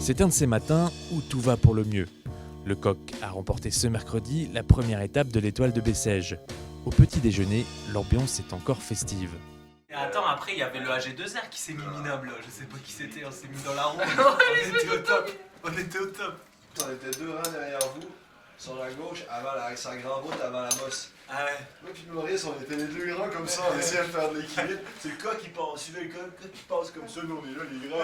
C'est un de ces matins où tout va pour le mieux. Le Coq a remporté ce mercredi la première étape de l'Étoile de Bessèges. Au petit déjeuner, l'ambiance est encore festive. Et attends, après il y avait le AG2R qui s'est mis minable, je sais pas qui c'était, on s'est mis dans la ronde. On était au top. On était deux reins derrière vous, sur la gauche, avant la grande route, avant la bosse. Ah ouais. Moi puis Maurice, on était les deux grands comme ça, on essayait de faire de l'équilibre. C'est le cas qui passe, suivez le cas qui passe comme ça, nous on est là les grands.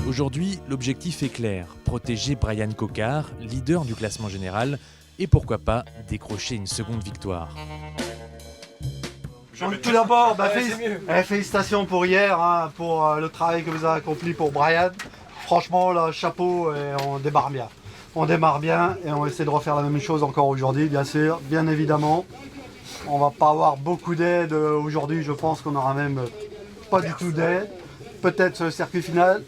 Aujourd'hui, l'objectif est clair, protéger Brian Coquard, leader du classement général, et pourquoi pas décrocher une seconde victoire. Donc, tout d'abord, félicitations pour hier, pour le travail que vous avez accompli pour Brian. Franchement, là, chapeau, et on démarre bien. On démarre bien et on essaie de refaire la même chose encore aujourd'hui, bien sûr, bien évidemment. On va pas avoir beaucoup d'aide aujourd'hui, je pense qu'on aura même pas du tout d'aide. Peut-être sur le circuit final.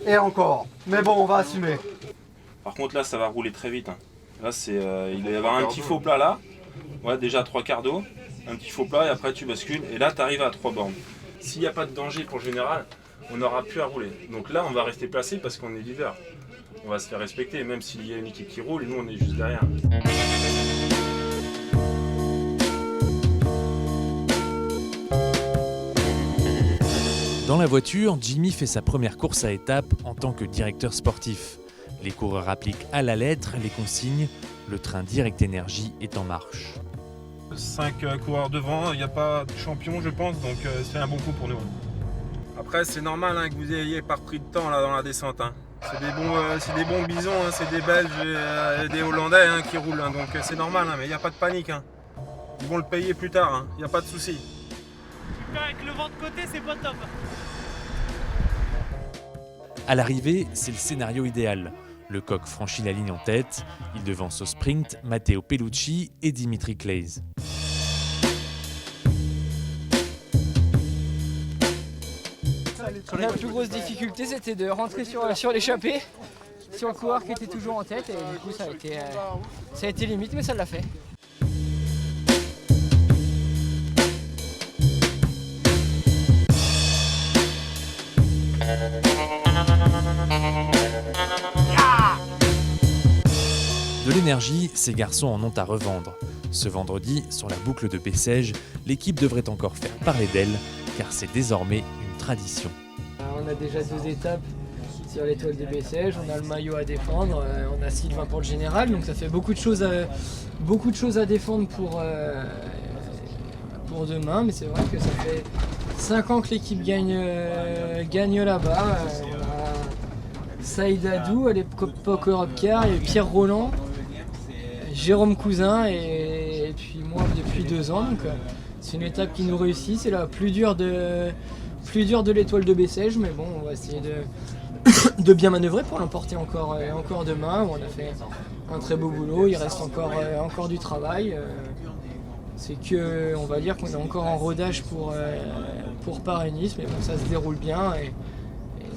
Et encore. Mais bon, on va assumer. Par contre, là, ça va rouler très vite. Là, il va y avoir un petit faux plat là. Ouais, déjà 3 quarts d'eau. Un petit faux plat et après tu bascules. Et là, tu arrives à 3 bornes. S'il n'y a pas de danger pour le général, on n'aura plus à rouler. Donc là, on va rester placé parce qu'on est leader. On va se faire respecter. Même s'il y a une équipe qui roule, nous, on est juste derrière. Dans la voiture, Jimmy fait sa première course à étapes en tant que directeur sportif. Les coureurs appliquent à la lettre les consignes. Le train Direct Énergie est en marche. 5 coureurs devant, il n'y a pas de champion, je pense, donc c'est un bon coup pour nous. Après, c'est normal que vous ayez pas repris de temps là, dans la descente. C'est des bons bisons, c'est des Belges et des Hollandais qui roulent, donc c'est normal, mais il n'y a pas de panique. Ils vont le payer plus tard, il n'y a pas de souci. Avec le vent de côté, c'est pas top. À l'arrivée, c'est le scénario idéal. Le Coq franchit la ligne en tête. Il devance au sprint Matteo Pellucci et Dimitri Claeys. La plus grosse difficulté, c'était de rentrer sur l'échappée, sur le coureur qui était toujours en tête. Et du coup, ça a été limite, mais ça l'a fait. De l'énergie, ces garçons en ont à revendre. Ce vendredi, sur la boucle de Bessèges, l'équipe devrait encore faire parler d'elle, car c'est désormais une tradition. On a déjà 2 étapes sur l'étoile de Bessèges, on a le maillot à défendre, on a Sylvain pour le général, donc ça fait beaucoup de choses à défendre pour demain, mais c'est vrai que ça fait 5 ans que l'équipe gagne là-bas. On a Saïd Adou à l'époque Europe Car, il y a Pierre Roland, Jérôme Cousin et puis moi depuis 2 ans. Donc c'est une étape qui nous réussit, c'est la plus dure de l'étoile de Bessèges, mais bon, on va essayer de bien manœuvrer pour l'emporter encore demain. On a fait un très beau boulot, il reste encore du travail. C'est que, on va dire qu'on est encore en rodage pour Paris-Nice, mais bon, ça se déroule bien et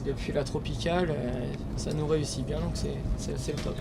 depuis la tropicale, ça nous réussit bien, donc c'est le top.